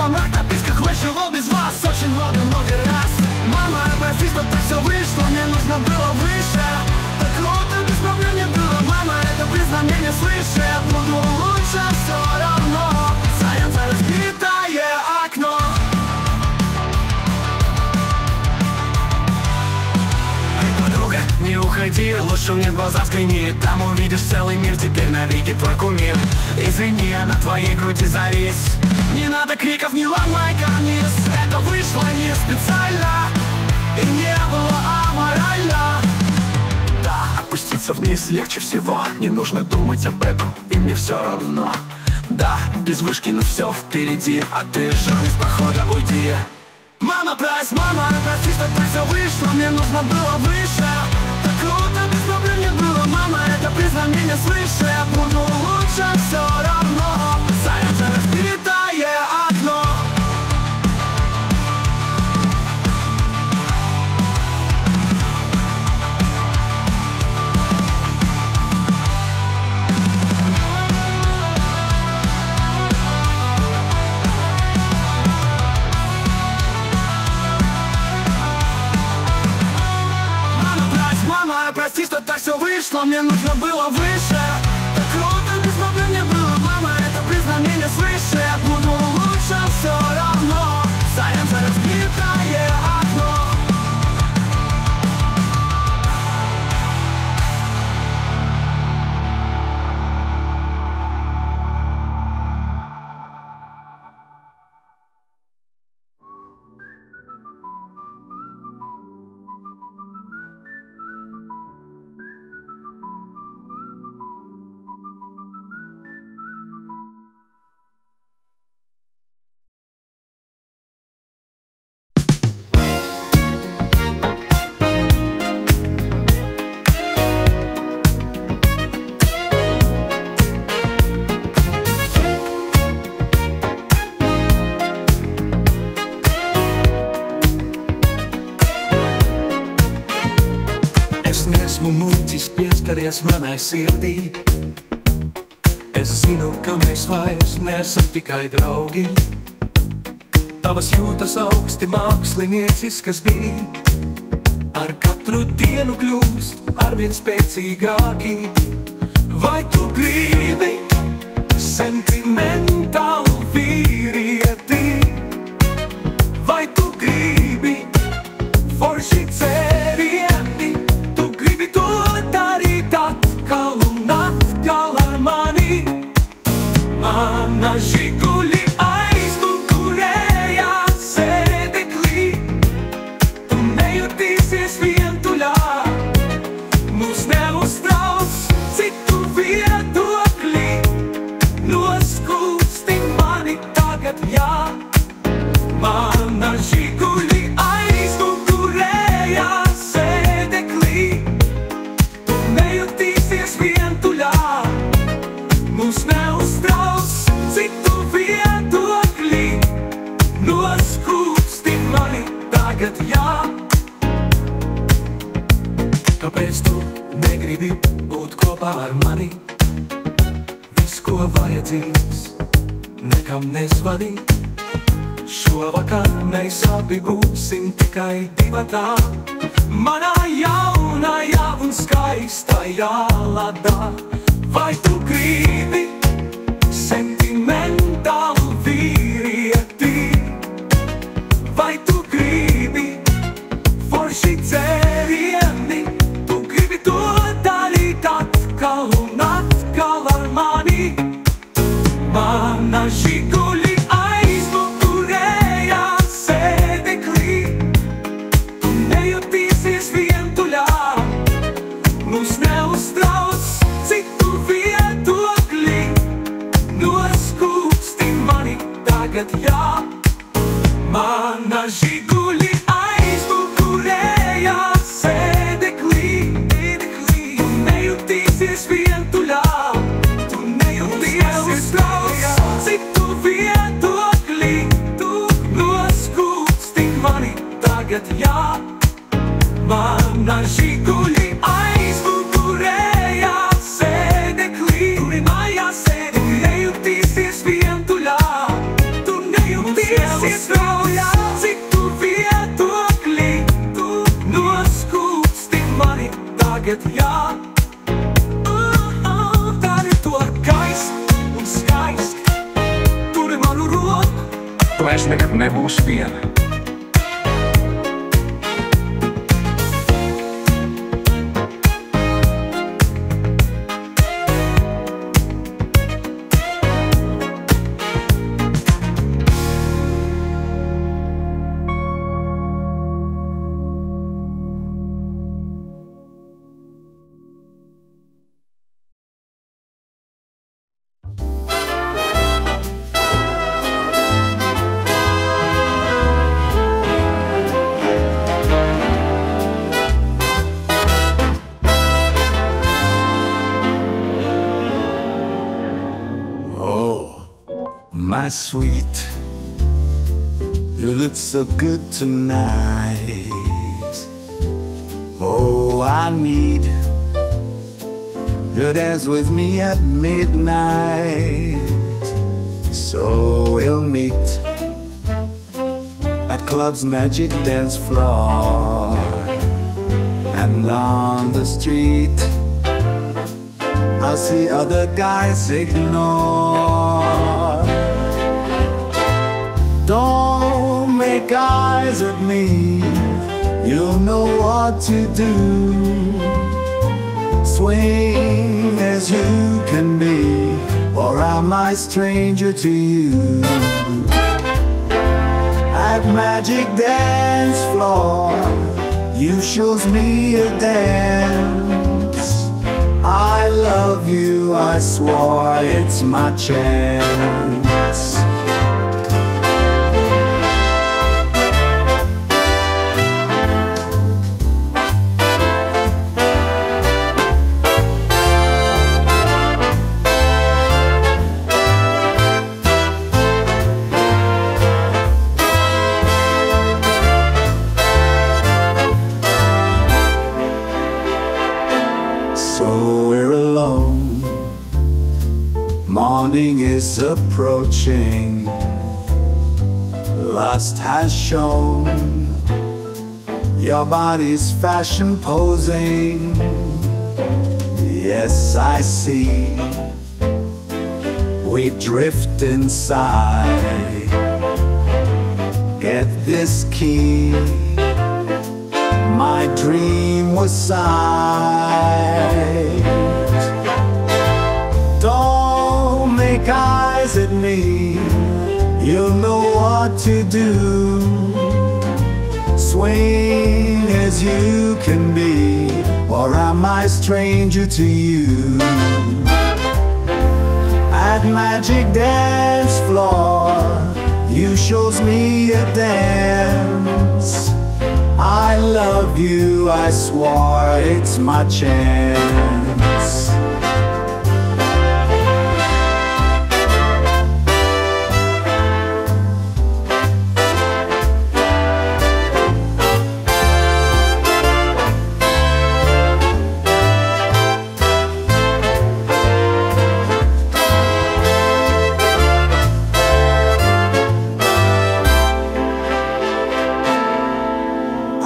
на подписках вышел без вас очень много раз. Мама, прости, что так все вышло, мне нужно было выше. Так круто, без проблем не было, мама, это признание не слышу. Я буду лучше все равно. Садится разбитое окно. Не уходи, лучше мне в глаза взгляни. Там увидишь целый мир, теперь навеки твой кумир. Извини, я на твоей груди завис. Не надо криков, не ломай карниз. Это вышло не специально и не было аморально. Да, опуститься вниз легче всего. Не нужно думать об этом, и мне все равно. Да, без вышки, но все впереди. А ты же из похода уйди. Мама, прости, что так все вышло, мне нужно было выше. Так круто, без проблем не было, мама, это признание не слышу. Я буду лучше все равно. Садится разбитое окно. Прости, что так все вышло, мне нужно было выше. Так круто, без проблем не было, мама, это признание не слышу. Я буду лучше все равно. Садится разбитое окно. Esmu mūcis pieskaries manai sirdī. Es zinu, ka mēs vairs neesam tikai draugi. Tavas jūtas augsti mākslinieciskas bija. Ar katru dienu kļūst arvien spēcīgāki. Vai tu gribi sentimentālu vīrieti? Vai tu gribi forši cērieni? To darīt atkal un atkal ar mani. Mana žiguli aizmugurējā sēdeklī. Tu nejutīsies vientuļā. Mūs neuztrauc citu viedokļi. Noskūsti mani tagad, jā. Mana žiguli aizmugurējā sēdeklī. Nejutīsies vientuļā. Mūs neuztrauc citu viedokļi. Noskūpsti mani tagad, jā. Kāpēc tu negribi būt kopā ar mani? Viss, ko vajadzīgs, nekam nezvani. Šovakar mēs abi būsim tikai divatā. Manā jaunajā un skaistajā ladā. Vai tu gribi sentimentālu vīrieti? Vai tu gribi forši dzērieni? Tu gribi to darīt atkal un atkal ar mani. Mana žiguli aizmugurējā sēdeklī. Tu nejutīsies vientuļā. Mūs neuztrauc citu viedokļi. Noskūpsti mani tagad, jā. Mana žiguli aizmugurējā sēdeklī. Tu nejutīsies vientuļā. Tu nejutīsies citu viedokļi. Tu noskūpsti mani tagad, jā. Mana žiguli aizmugurējā sēdeklī. Tu nejutīsies vientuļā. Tu nejutīsies Cik tu viedokļi, noskūpsti mani tagad, jā. Dari to gaist un skaist, turi manu roku. Tu vairs nekad nebūsi viena. My sweet, you look so good tonight. Oh, I need you dance with me at midnight. So we'll meet at club's magic dance floor, and on the street I'll see other guys ignore. Don't make eyes at me, you'll know what to do. Swing as you can be, or am I stranger to you? At magic dance floor, you shows me a dance. I love you, I swore it's my chance. Morning is approaching, lust has shown, your body's fashion posing. Yes, I see, we drift inside. Get this key, my dream was sight. Don't make eyes at me, you'll know what to do. Swing as you can be, or am I stranger to you? At magic dance floor, you shows me a dance. I love you, I swore it's my chance.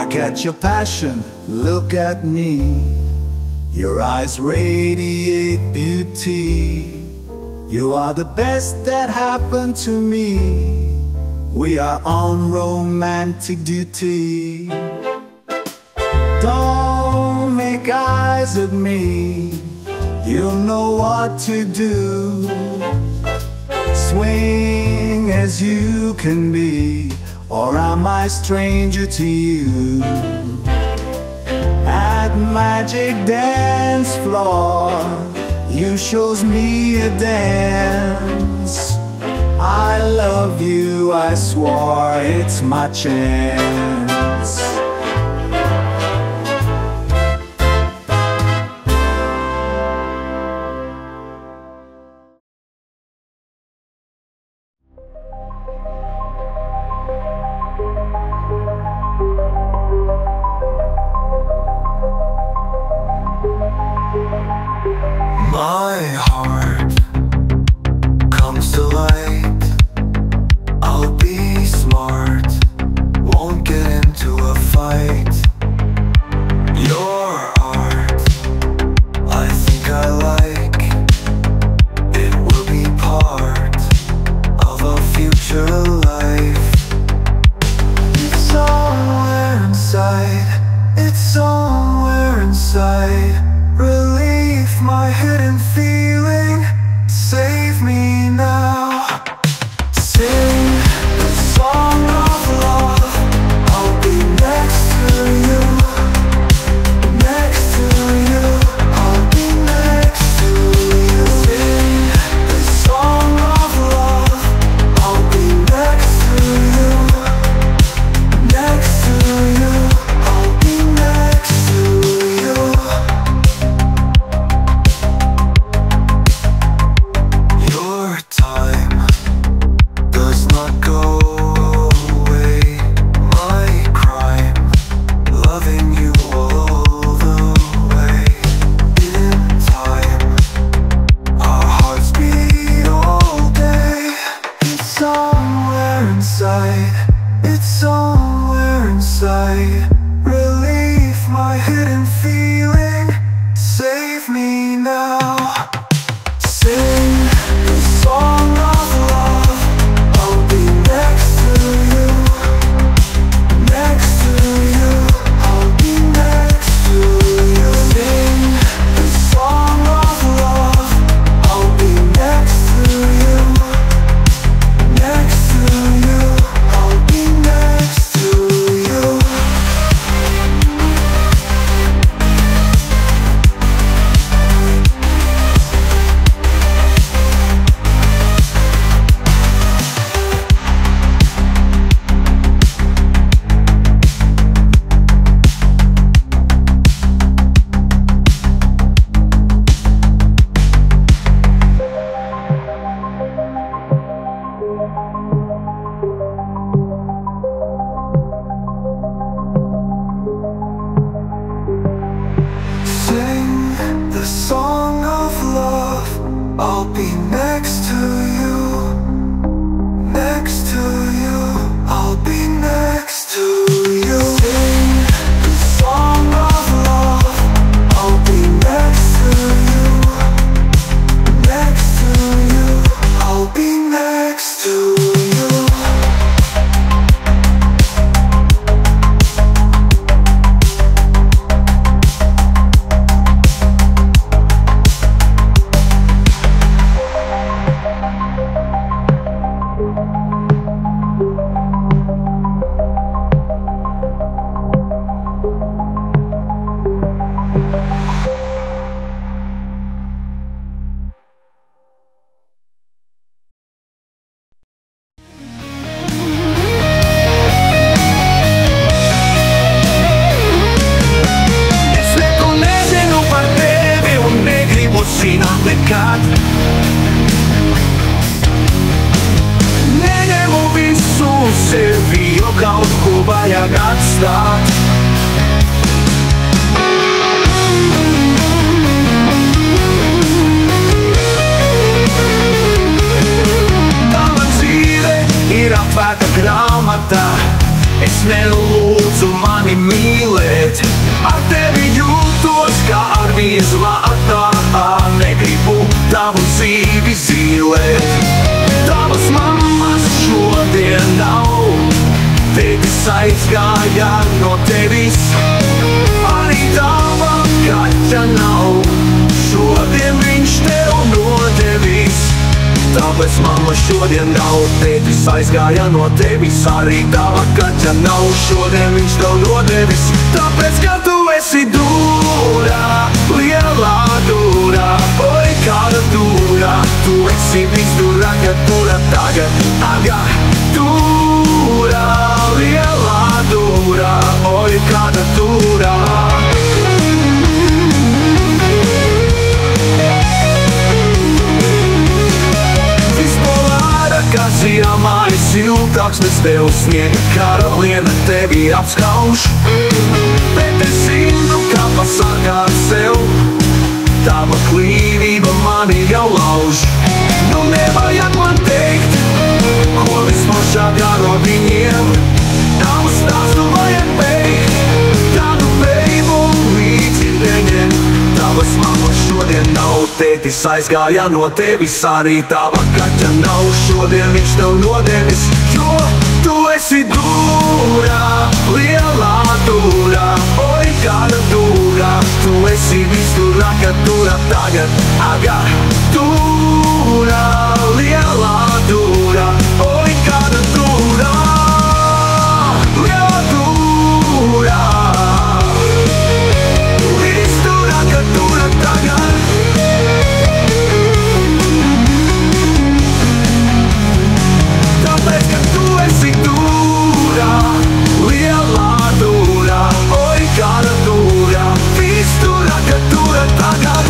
Get your passion, look at me. Your eyes radiate beauty. You are the best that happened to me. We are on romantic duty. Don't make eyes at me, you'll know what to do. Swing as you can be, or am I stranger to you? At magic dance floor, you shows me a dance. I love you, I swore it's my chance. My heart comes to light. I'll be It's somewhere inside. Relief, my hidden feeling. Save me now. Sing the song of love. I'll be next to you. Next to you. I'll be next to you. Sing the song of love. I'll be next to you. Next to you. I'll be next to you. Sing the song of love. I'll be next to you. Next to you. I'll be next to you. Sing the song of love. I'll be next to you. Next to you. I'll be next to you. Zināt nekad. Neņemu visu sevi, jo kaut ko vajag atstāt. Tava dzīve ir atvērta grāmatā. Es nelūdzu mani mīlēt, ar tevi jūtos kā ar viezlātā. Negribu tavu dzīvi zīlēt. Tavas mammas šodien nav, tētis aizgāja no tevis. Arī tava kaķa nav, šodien viņš tev nodevis. Tāpēc mamma šodien nav, tētis aizgāja no tevis. Arī tava kaķa nav, šodien viņš tev nodevis. Tāpēc, ka tu esi dūrā, lielā dūrā, oi kāda dūrā. Tu esi visdūrā, kad dūrā tagad, agā. Dūrā, lielā dūrā, oi kāda dūrā. Kā ziemā ir siltāks, bez tev sniega karaliene tevi apskauž. Bet es zinu, kā pasargāt sev, tava klīnība mani jau lauž. Nu nevajag man teikt, ko vismažāk garo viņiem. Tavu stāstu vajag beigt, tādu beigu līdzi neņem. Tavas mammas šodien nav, tētis aizgāja no tevis. Arī tava kaķa nav, šodien viņš tev nodevis. Jo tu esi dūrā, lielā dūrā, oi kāda dūrā. Tu esi visdūrā, kad dūrā tagad, agā. Dūrā, lielā dūrā, oi kāda dūrā. Lielā dūrā, visdūrā, kad dūrā tagad. Tāpēc, ka tu esi dūrā, lielā dūrā, oi kāda dūrā. Visdūrā, kad dūrā tagad.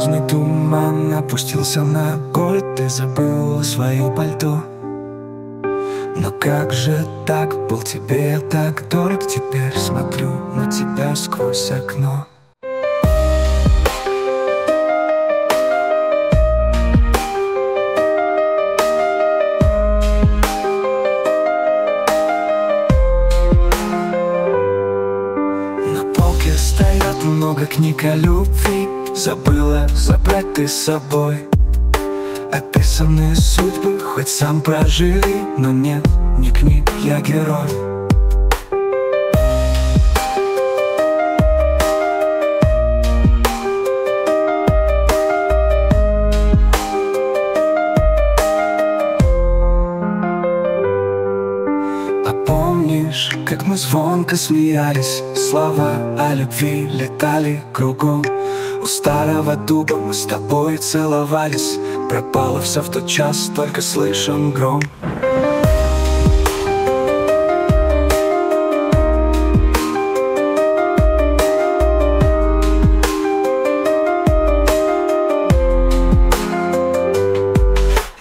Морозный туман опустился на город, ты забыла свое пальто. Но как же так, был тебе я так дорог. Теперь смотрю на тебя сквозь окно. На полке стоят много книг о любви. Забыла забрать ты с собой. Описанные судьбы, хоть сам прожили, но нет, не книг, я герой. А помнишь, как мы звонко смеялись, слова о любви летали кругом. У старого дуба мы с тобой целовались. Пропало все в тот час, только слышим гром.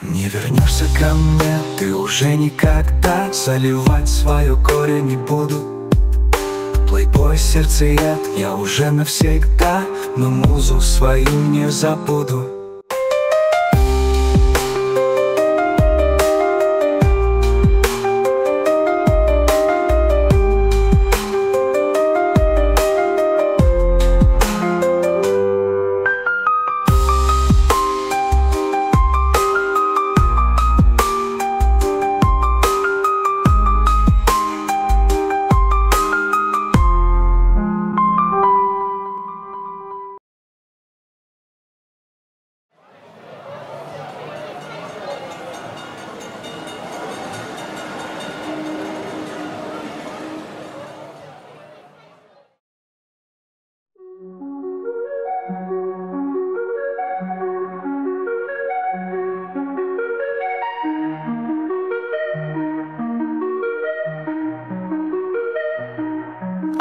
Не вернешься ко мне, ты уже никогда. Заливать свое горе не буду. Плейбой, сердцеед, я уже навсегда. Но музу свою не забуду.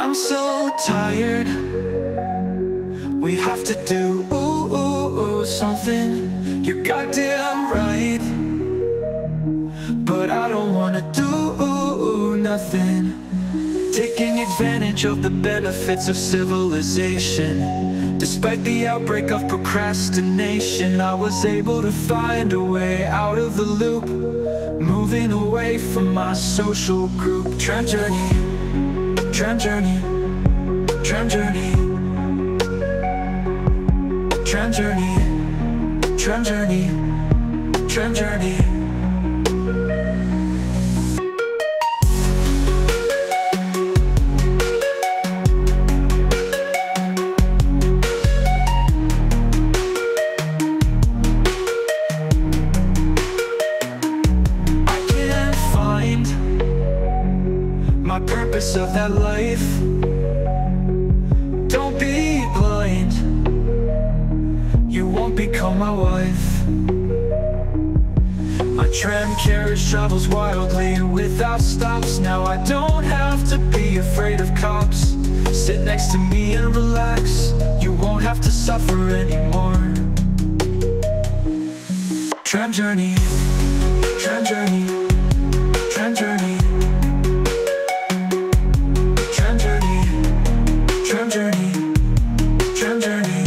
I'm so tired. We have to do something. You're goddamn right. But I don't wanna do nothing. Taking advantage of the benefits of civilization. Despite the outbreak of procrastination, I was able to find a way out of the loop, moving away from my social group. Tram journey, tram journey, tram journey, tram journey, tram journey, tram journey. My purpose of that life. Don't be blind. You won't become my wife. My tram carriage travels wildly without stops. Now I don't have to be afraid of cops. Sit next to me and relax. You won't have to suffer anymore. Tram journey, tram journey, tram journey. Tram journey, tram journey.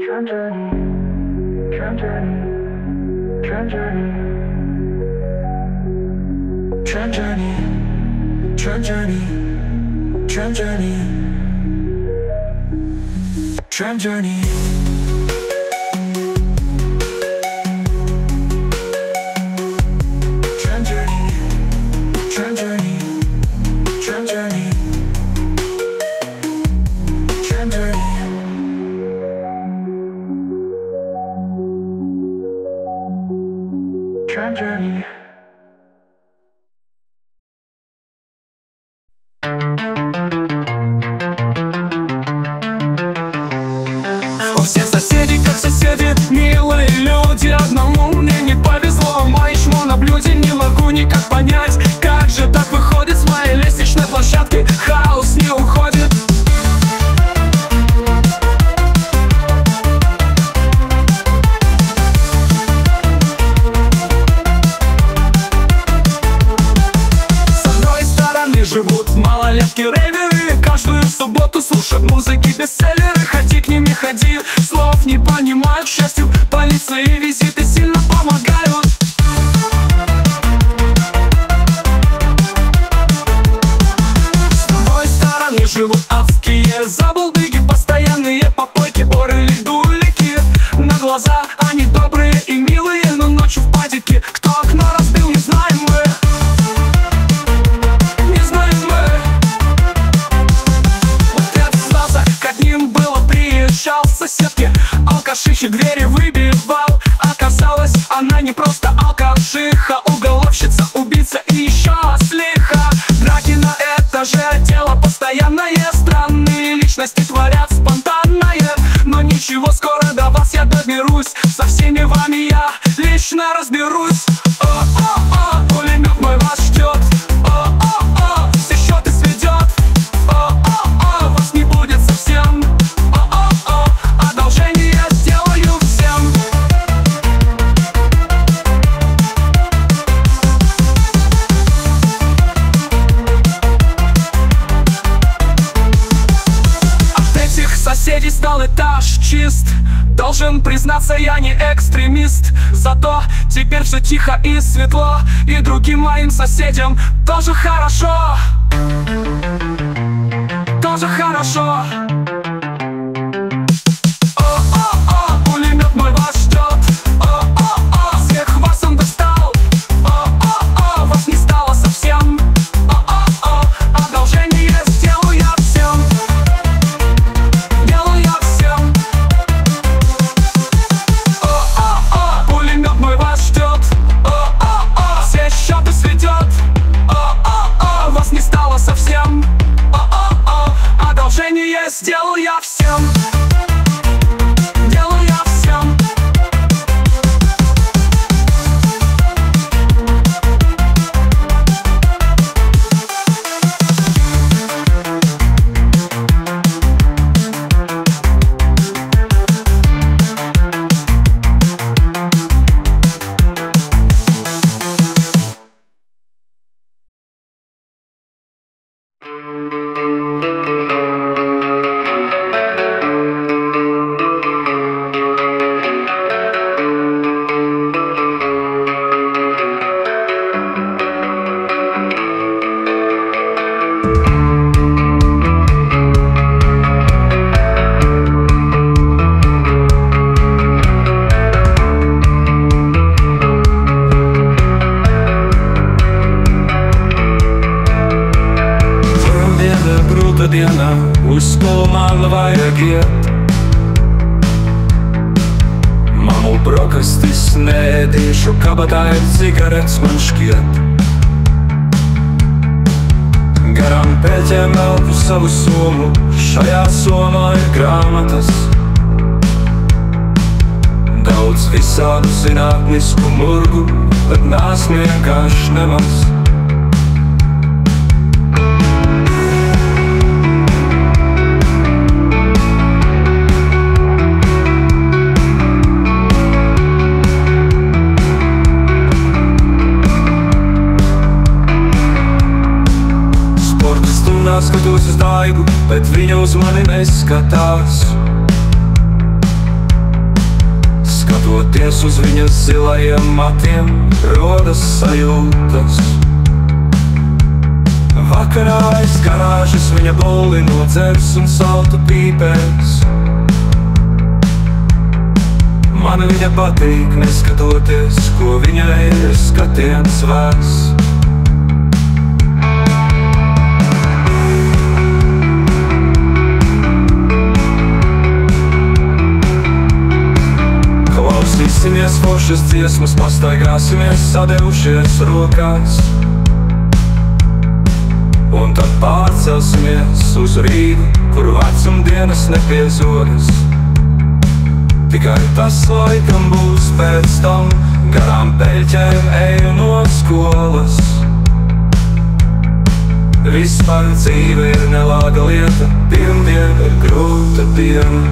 Tram journey, tram journey, tram journey. Tram journey, tram journey, tram journey. Tram journey. Tram journey, tram journey, tram journey. Tram journey. Tram journey. малолетки рейверы каждую субботу слушают музыки бестселлеры. Ходи к ним, не ходи, слов не понимают. К счастью, полиция и визиты сильно помогают. С другой стороны живут адские забулдыги, постоянные попойки, боры или дулики. На глаза они добрые и милые, но ночью в падике кто окно разбил, не знаем мы. Не знаем мы. Вот я связался, к одним было приезжал с соседки, алкашихи двери выбивал. Оказалось, она не просто алкашиха, уголовщица, убийца и еще ослиха. Драки на этаже, дело постоянное, странные личности творят спонтанное. Но ничего, скоро до вас я доберусь, со всеми вами я лично разберусь. О-о-о, пулемет мой вас ждет. О-о-о, все счеты сведет. О-о-о, вас не будет совсем. О-о-о, одолжение я сделаю всем. От этих соседей стал этаж чист. Должен признаться, я не экстремист. Зато теперь все тихо и светло, и другим моим соседям тоже хорошо. Тоже хорошо. О-о-о, пулемет мой вас ждет. О-о-о, всех вас он достал. О-о-о, вас не стало совсем. О-о-о, одолжение сделаю я всем. Делаю я всем. О-о-о, пулемет мой вас ждет. О-о-о, все счеты сведет. О-о-о, вас не стало совсем. О-о-о, одолжение сделал я всем. Делаю я всем. Diena, uz ko man vajag iet. Mamu brokastis neēdīšu, kabatā ir cigaretes man šķiet. Garām pēķiem velku savu somu, šajā somā ir grāmatas. Daudz visādu zinātnisku murgu, bet nāsmu vienkārši nemaz. Skatos uz daigu, bet viņa uz mani neskatās. Skatoties uz viņas zilajiem matiem, rodas sajūtas. Vakarā aiz garāžas viņa boli nodzers un saltu pīpēs. Man viņa patīk, neskatoties, ko viņai ir skatiens vērts. Klausīsimies foršas dziesmas, pastaigāsimies sadevušies rokās. Un tad pārcelsimies uz Rīgu, kur vecumdienas nepiezogas. Tikai tas laikam būs pēc tam, garām peļķēm eju no skolas. Vispār dzīve ir nelāga lieta, pirmdiena ir grūta diena.